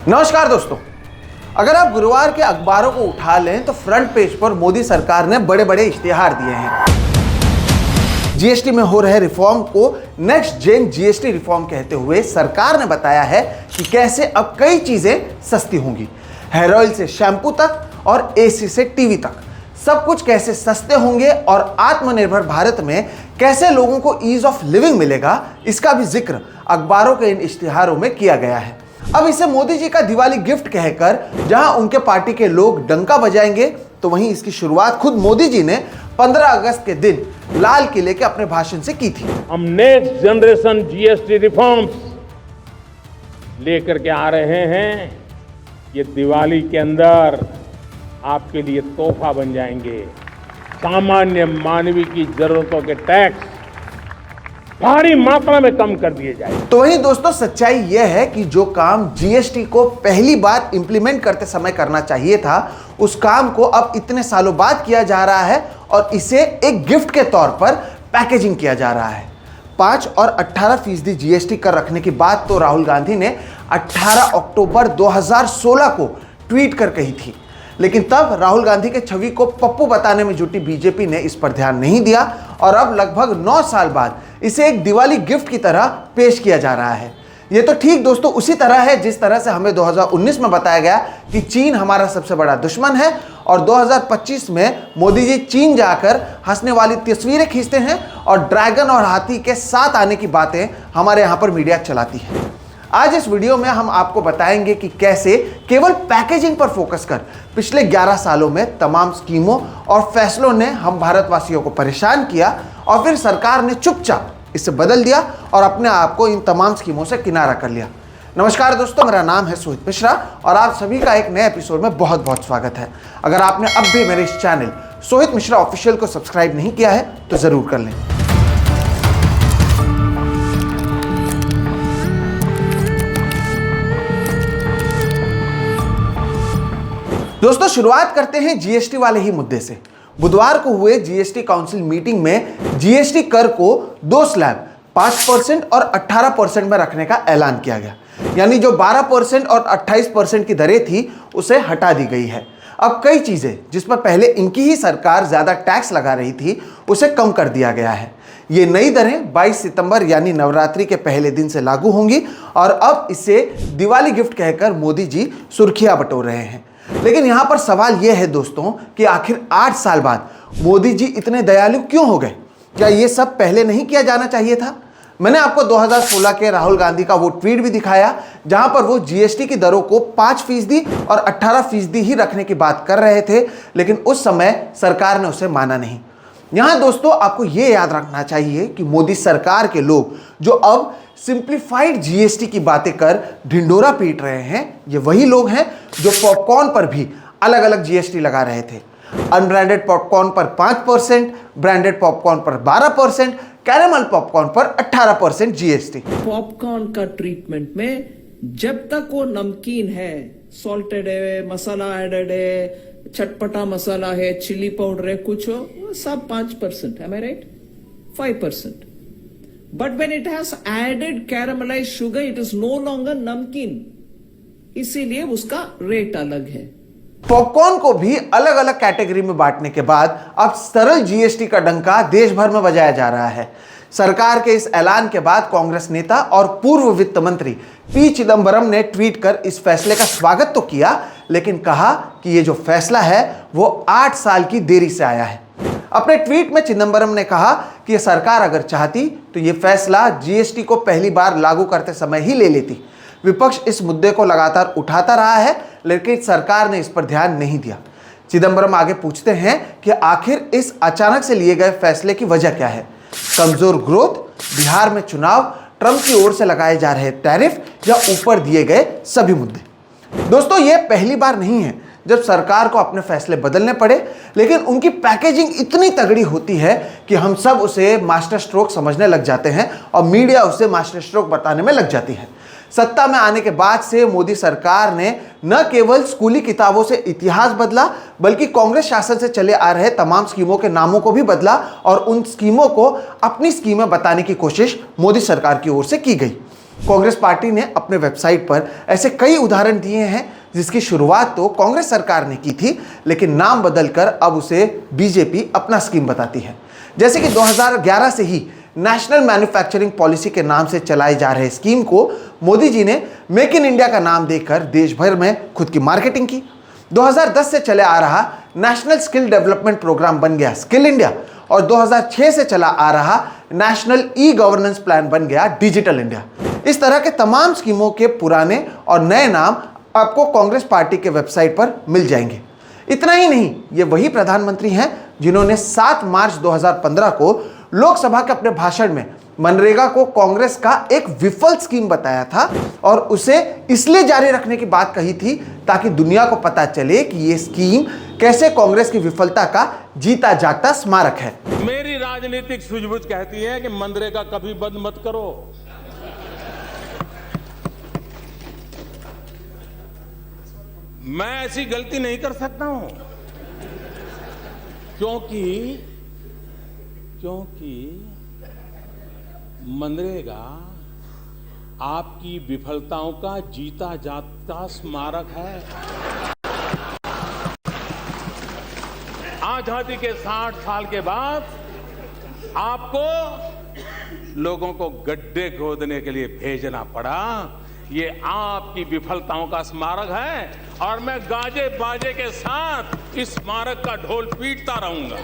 नमस्कार दोस्तों, अगर आप गुरुवार के अखबारों को उठा लें तो फ्रंट पेज पर मोदी सरकार ने बड़े बड़े इश्तिहार दिए हैं। जीएसटी में हो रहे रिफॉर्म को नेक्स्ट जेन जीएसटी रिफॉर्म कहते हुए सरकार ने बताया है कि कैसे अब कई चीजें सस्ती होंगी। हेयर ऑयल से शैम्पू तक और एसी से टीवी तक सब कुछ कैसे सस्ते होंगे और आत्मनिर्भर भारत में कैसे लोगों को ईज ऑफ लिविंग मिलेगा, इसका भी जिक्र अखबारों के इन इश्तिहारों में किया गया है। अब इसे मोदी जी का दिवाली गिफ्ट कहकर जहां उनके पार्टी के लोग डंका बजाएंगे, तो वहीं इसकी शुरुआत खुद मोदी जी ने 15 अगस्त के दिन लाल किले के अपने भाषण से की थी। हम नेक्स्ट जनरेशन जीएसटी रिफॉर्म्स लेकर के आ रहे हैं। ये दिवाली के अंदर आपके लिए तोहफा बन जाएंगे। सामान्य मानवीय की जरूरतों के टैक्स भारी मात्रा में कम कर दिए जाए। तो वहीं दोस्तों, सच्चाई यह है कि जो काम जीएसटी को पहली बार इंप्लीमेंट करते समय करना चाहिए था, उस काम को अब इतने सालों बाद किया जा रहा है और इसे एक गिफ्ट के तौर पर पैकेजिंग किया जा रहा है। 5 और 18% जीएसटी कर रखने की बात तो राहुल गांधी ने 18 अक्टूबर 2016 को ट्वीट कर कही थी, लेकिन तब राहुल गांधी के छवि को पप्पू बताने में जुटी बीजेपी ने इस पर ध्यान नहीं दिया और अब लगभग 9 साल बाद इसे एक दिवाली गिफ्ट की तरह पेश किया जा रहा है। ये तो ठीक दोस्तों उसी तरह है जिस तरह से हमें 2019 में बताया गया कि चीन हमारा सबसे बड़ा दुश्मन है और 2025 में मोदी जी चीन जाकर हंसने वाली तस्वीरें खींचते हैं और ड्रैगन और हाथी के साथ आने की बातें हमारे यहाँ पर मीडिया चलाती है। आज इस वीडियो में हम आपको बताएंगे कि कैसे केवल पैकेजिंग पर फोकस कर पिछले 11 सालों में तमाम स्कीमों और फैसलों ने हम भारतवासियों को परेशान किया और फिर सरकार ने चुपचाप इसे बदल दिया और अपने आप को इन तमाम स्कीमों से किनारा कर लिया। नमस्कार दोस्तों, मेरा नाम है सोहित मिश्रा और आप सभी का एक नए एपिसोड में बहुत बहुत स्वागत है। अगर आपने अब भी मेरे इस चैनल सोहित मिश्रा ऑफिशियल को सब्सक्राइब नहीं किया है तो जरूर कर लें। दोस्तों, शुरुआत करते हैं जीएसटी वाले ही मुद्दे से। बुधवार को हुए जीएसटी काउंसिल मीटिंग में जीएसटी कर को 2 स्लैब 5% और 18% में रखने का ऐलान किया गया। यानी जो 12% और 28% की दरें थी उसे हटा दी गई है। अब कई चीजें जिस पर पहले इनकी ही सरकार ज्यादा टैक्स लगा रही थी उसे कम कर दिया गया है। ये नई दरें 22 सितंबर यानी नवरात्रि के पहले दिन से लागू होंगी और अब इसे दिवाली गिफ्ट कहकर मोदी जी सुर्खियां बटोर रहे हैं। लेकिन यहां पर सवाल यह है दोस्तों कि आखिर 8 साल बाद मोदी जी इतने दयालु क्यों हो गए? क्या यह सब पहले नहीं किया जाना चाहिए था? मैंने आपको 2016 के राहुल गांधी का वो ट्वीट भी दिखाया जहां पर वो जीएसटी की दरों को 5% और 18% ही रखने की बात कर रहे थे, लेकिन उस समय सरकार ने उसे माना नहीं। यहां दोस्तों आपको यह याद रखना चाहिए कि मोदी सरकार के लोग जो अब सिंप्लीफाइड जीएसटी की बातें कर ढिंडोरा पीट रहे हैं, ये वही लोग हैं जो पॉपकॉर्न पर भी अलग अलग जीएसटी लगा रहे थे। अनब्रांडेड पॉपकॉर्न पर 5%, ब्रांडेड पॉपकॉर्न पर 12%, कैरेमल पॉपकॉर्न पर 18% जीएसटी। पॉपकॉर्न का ट्रीटमेंट में जब तक वो नमकीन है, सॉल्टेड है, मसाला एडेड है, चटपटा मसाला है, चिली पाउडर है, कुछ हो, वो सब 5%, am I right? 5%. But when it has added caramelized sugar, it is no longer नमकीन, इसीलिए उसका रेट अलग है। पॉपकॉर्न को भी अलग अलग कैटेगरी में बांटने के बाद अब सरल जीएसटी का डंका देश भर में बजाया जा रहा है। सरकार के इस ऐलान के बाद कांग्रेस नेता और पूर्व वित्त मंत्री पी चिदंबरम ने ट्वीट कर इस फैसले का स्वागत तो किया, लेकिन कहा कि यह जो फैसला है वो 8 साल की देरी से आया है। अपने ट्वीट में चिदंबरम ने कहा कि यह सरकार अगर चाहती तो यह फैसला जीएसटी को पहली बार लागू करते समय ही ले लेती। विपक्ष इस मुद्दे को लगातार उठाता रहा है, लेकिन सरकार ने इस पर ध्यान नहीं दिया। चिदंबरम आगे पूछते हैं कि आखिर इस अचानक से लिए गए फैसले की वजह क्या है? कमजोर ग्रोथ, बिहार में चुनाव, ट्रंप की ओर से लगाए जा रहे टैरिफ या ऊपर दिए गए सभी मुद्दे? दोस्तों, यह पहली बार नहीं है जब सरकार को अपने फैसले बदलने पड़े, लेकिन उनकी पैकेजिंग इतनी तगड़ी होती है कि हम सब उसे मास्टर स्ट्रोक समझने लग जाते हैं और मीडिया उसे मास्टर स्ट्रोक बताने में लग जाती है। सत्ता में आने के बाद से मोदी सरकार ने न केवल स्कूली किताबों से इतिहास बदला, बल्कि कांग्रेस शासन से चले आ रहे तमाम स्कीमों के नामों को भी बदला और उन स्कीमों को अपनी स्कीमें बताने की कोशिश मोदी सरकार की ओर से की गई। कांग्रेस पार्टी ने अपने वेबसाइट पर ऐसे कई उदाहरण दिए हैं जिसकी शुरुआत तो कांग्रेस सरकार ने की थी, लेकिन नाम बदलकर अब उसे बीजेपी अपना स्कीम बताती है। जैसे कि 2011 से ही नेशनल मैन्युफैक्चरिंग पॉलिसी के नाम से चलाए जा रहे स्कीम को मोदी जी ने मेक इन इंडिया का नाम देकर देश भर में खुद की मार्केटिंग की। 2010 से चले आ रहा नेशनल स्किल डेवलपमेंट प्रोग्राम बन गया स्किल इंडिया, और 2006 से चला आ रहा नेशनल ई गवर्नेंस प्लान बन गया डिजिटल इंडिया। इस तरह के तमाम स्कीमों के पुराने और नए नाम आपको कांग्रेस पार्टी के वेबसाइट पर मिल जाएंगे। इतना ही नहीं, ये वही प्रधानमंत्री हैं जिन्होंने 7 मार्च 2015 को लोकसभा के अपने भाषण में मनरेगा को कांग्रेस का एक विफल स्कीम बताया था और उसे इसलिए जारी रखने की बात कही थी ताकि दुनिया को पता चले कि ये स्कीम कैसे कांग्रेस की विफलता का जीता जागता स्मारक है। मेरी राजनीतिक सूझबूझ कहती है कि मनरेगा कभी बंद मत करो। मैं ऐसी गलती नहीं कर सकता हूं क्योंकि मनरेगा आपकी विफलताओं का जीता जागता स्मारक है। आजादी के 60 साल के बाद आपको लोगों को गड्ढे खोदने के लिए भेजना पड़ा। ये आपकी विफलताओं का स्मारक है और मैं गाजे बाजे के साथ इस स्मारक का ढोल पीटता रहूंगा।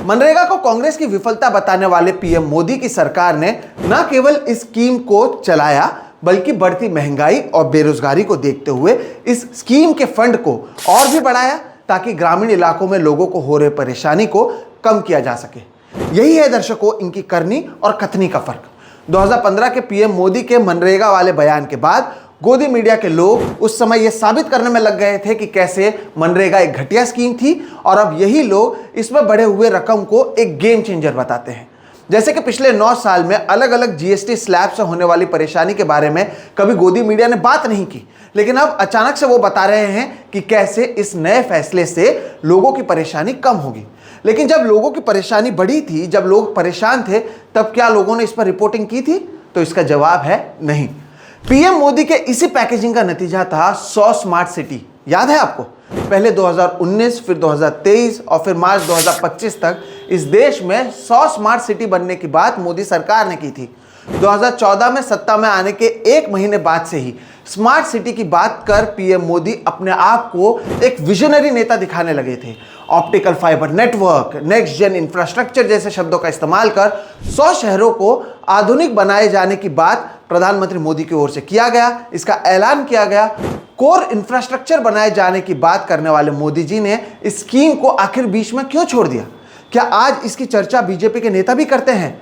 मनरेगा को कांग्रेस की विफलता बताने वाले पीएम मोदी की सरकार ने न केवल इस स्कीम को चलाया बल्कि बढ़ती महंगाई और बेरोजगारी को देखते हुए इस स्कीम के फंड को और भी बढ़ाया ताकि ग्रामीण इलाकों में लोगों को हो रहे परेशानी को कम किया जा सके। यही है दर्शकों इनकी करनी और कथनी का फर्क। 2015 के पीएम मोदी के मनरेगा वाले बयान के बाद गोदी मीडिया के लोग उस समय यह साबित करने में लग गए थे कि कैसे मनरेगा एक घटिया स्कीम थी, और अब यही लोग इसमें बढ़े हुए रकम को एक गेम चेंजर बताते हैं। जैसे कि पिछले 9 साल में अलग अलग जीएसटी स्लैब से होने वाली परेशानी के बारे में कभी गोदी मीडिया ने बात नहीं की, लेकिन अब अचानक से वो बता रहे हैं कि कैसे इस नए फैसले से लोगों की परेशानी कम होगी। लेकिन जब लोगों की परेशानी बढ़ी थी, जब लोग परेशान थे, तब क्या लोगों ने इस पर रिपोर्टिंग की थी? तो इसका जवाब है नहीं। पीएम मोदी के इसी पैकेजिंग का नतीजा था 100 स्मार्ट सिटी। याद है आपको? पहले 2019, फिर 2023 और फिर मार्च 2025 तक इस देश में 100 स्मार्ट सिटी बनने की बात मोदी सरकार ने की थी। 2014 में सत्ता में आने के 1 महीने बाद से ही स्मार्ट सिटी की बात कर पीएम मोदी अपने आप को एक विजनरी नेता दिखाने लगे थे। Optical fibre network, next gen infrastructure जैसे शब्दों का इस्तेमाल कर 100 शहरों को आधुनिक बनाए जाने की बात प्रधानमंत्री मोदी की ओर से किया गया, इसका ऐलान किया गया। कोर इंफ्रास्ट्रक्चर बनाए जाने की बात करने वाले मोदी जी ने इस स्कीम को आखिर बीच में क्यों छोड़ दिया? क्या आज इसकी चर्चा बीजेपी के नेता भी करते हैं?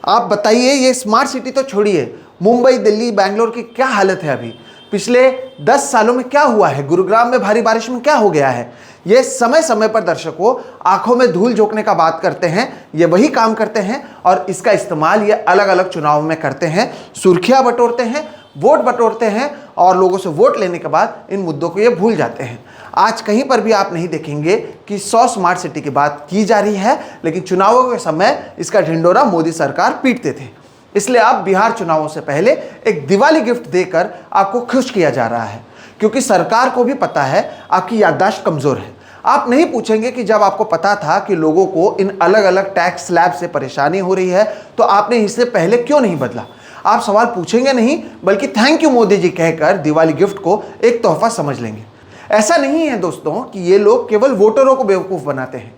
आप बताइए, ये स्मार्ट सिटी तो छोड़िए, मुंबई, दिल्ली, बैंगलोर की क्या हालत है अभी? पिछले 10 सालों में क्या हुआ है? गुरुग्राम में भारी बारिश में क्या हो गया है? ये समय समय पर दर्शकों आंखों में धूल झोंकने का बात करते हैं, ये वही काम करते हैं और इसका इस्तेमाल ये अलग अलग चुनाव में करते हैं। सुर्खियां बटोरते हैं, वोट बटोरते हैं और लोगों से वोट लेने के बाद इन मुद्दों को ये भूल जाते हैं। आज कहीं पर भी आप नहीं देखेंगे कि 100 स्मार्ट सिटी की बात की जा रही है, लेकिन चुनावों के समय इसका ढिंडोरा मोदी सरकार पीटते थे। इसलिए अब बिहार चुनावों से पहले एक दिवाली गिफ्ट देकर आपको खुश किया जा रहा है, क्योंकि सरकार को भी पता है आपकी याददाश्त कमजोर है। आप नहीं पूछेंगे कि जब आपको पता था कि लोगों को इन अलग अलग टैक्स स्लैब से परेशानी हो रही है तो आपने इससे पहले क्यों नहीं बदला। आप सवाल पूछेंगे नहीं, बल्कि थैंक यू मोदी जी कहकर दिवाली गिफ्ट को एक तोहफा समझ लेंगे। ऐसा नहीं है दोस्तों कि ये लोग केवल वोटरों को बेवकूफ बनाते हैं।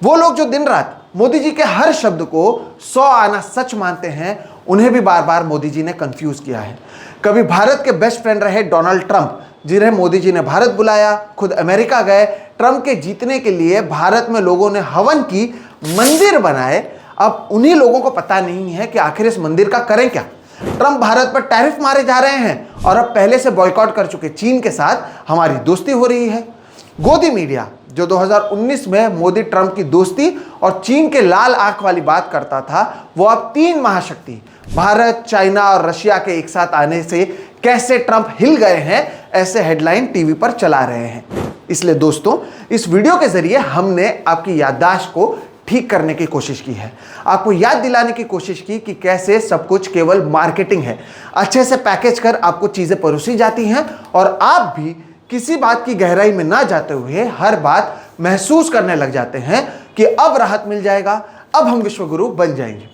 वो लोग जो दिन रात मोदी जी के हर शब्द को 100 आना सच मानते हैं, उन्हें भी बार बार मोदी जी ने कंफ्यूज किया है। कभी भारत के बेस्ट फ्रेंड रहे डोनाल्ड ट्रंप, जिन्हें मोदी जी ने भारत बुलाया, खुद अमेरिका गए, ट्रंप के जीतने के लिए भारत में लोगों ने हवन की, मंदिर बनाए। अब उन्हीं लोगों को पता नहीं है कि आखिर इस मंदिर का करें क्या। ट्रंप भारत पर टैरिफ मारे जा रहे हैं और अब पहले से बॉयकॉट कर चुके चीन के साथ हमारी दोस्ती हो रही है। गोदी मीडिया जो 2019 में मोदी ट्रंप की दोस्ती और चीन के लाल आंख वाली बात करता था, वो अब 3 महाशक्ति भारत, चाइना और रशिया के एक साथ आने से कैसे ट्रंप हिल गए हैं, ऐसे हेडलाइन टीवी पर चला रहे हैं। इसलिए दोस्तों, इस वीडियो के जरिए हमने आपकी याददाश्त को ठीक करने की कोशिश की है, आपको याद दिलाने की कोशिश की कि कैसे सब कुछ केवल मार्केटिंग है। अच्छे से पैकेज कर आपको चीज़ें परोसी जाती हैं और आप भी किसी बात की गहराई में ना जाते हुए हर बात महसूस करने लग जाते हैं कि अब राहत मिल जाएगा, अब हम विश्वगुरु बन जाएंगे।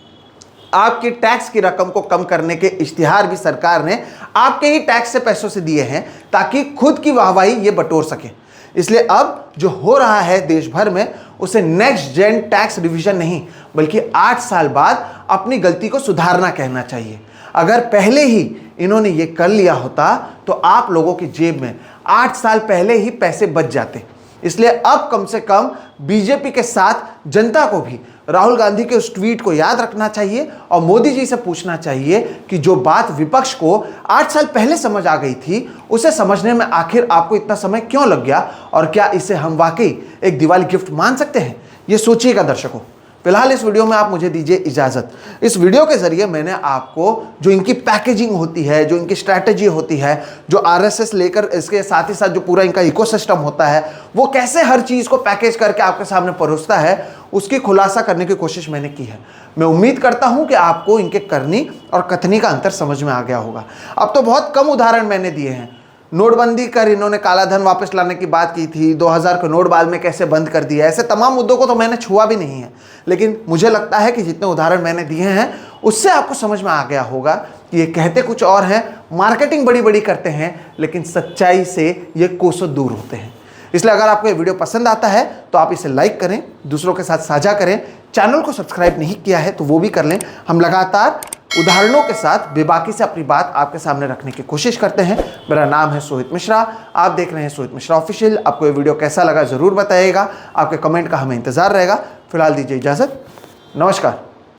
आपकी टैक्स की रकम को कम करने के इश्तिहार भी सरकार ने आपके ही टैक्स से पैसों से दिए हैं ताकि खुद की वाहवाही ये बटोर सके। इसलिए अब जो हो रहा है देश भर में उसे नेक्स्ट जेन टैक्स रिवीजन नहीं बल्कि 8 साल बाद अपनी गलती को सुधारना कहना चाहिए। अगर पहले ही इन्होंने ये कर लिया होता तो आप लोगों की जेब में 8 साल पहले ही पैसे बच जाते। इसलिए अब कम से कम बीजेपी के साथ जनता को भी राहुल गांधी के उस ट्वीट को याद रखना चाहिए और मोदी जी से पूछना चाहिए कि जो बात विपक्ष को 8 साल पहले समझ आ गई थी उसे समझने में आखिर आपको इतना समय क्यों लग गया और क्या इसे हम वाकई एक दिवाली गिफ्ट मान सकते हैं? ये सोचिएगा दर्शकों। फिलहाल इस वीडियो में आप मुझे दीजिए इजाज़त। इस वीडियो के जरिए मैंने आपको जो इनकी पैकेजिंग होती है, जो इनकी स्ट्रैटेजी होती है, जो आरएसएस लेकर इसके साथ ही साथ जो पूरा इनका इकोसिस्टम होता है वो कैसे हर चीज़ को पैकेज करके आपके सामने परोसता है उसकी खुलासा करने की कोशिश मैंने की है। मैं उम्मीद करता हूं कि आपको इनके करनी और कथनी का अंतर समझ में आ गया होगा। अब तो बहुत कम उदाहरण मैंने दिए हैं। नोटबंदी कर इन्होंने काला धन वापस लाने की बात की थी, 2000 को नोट बाद में कैसे बंद कर दिया, ऐसे तमाम मुद्दों को तो मैंने छुआ भी नहीं है। लेकिन मुझे लगता है कि जितने उदाहरण मैंने दिए हैं उससे आपको समझ में आ गया होगा कि ये कहते कुछ और हैं, मार्केटिंग बड़ी बड़ी करते हैं, लेकिन सच्चाई से ये कोसों दूर होते हैं। इसलिए अगर आपको ये वीडियो पसंद आता है तो आप इसे लाइक करें, दूसरों के साथ साझा करें, चैनल को सब्सक्राइब नहीं किया है तो वो भी कर लें। हम लगातार उदाहरणों के साथ बेबाकी से अपनी बात आपके सामने रखने की कोशिश करते हैं। मेरा नाम है सोहित मिश्रा, आप देख रहे हैं सोहित मिश्रा ऑफिशियल। आपको ये वीडियो कैसा लगा ज़रूर बताइएगा, आपके कमेंट का हमें इंतज़ार रहेगा। फिलहाल दीजिए इजाज़त, नमस्कार।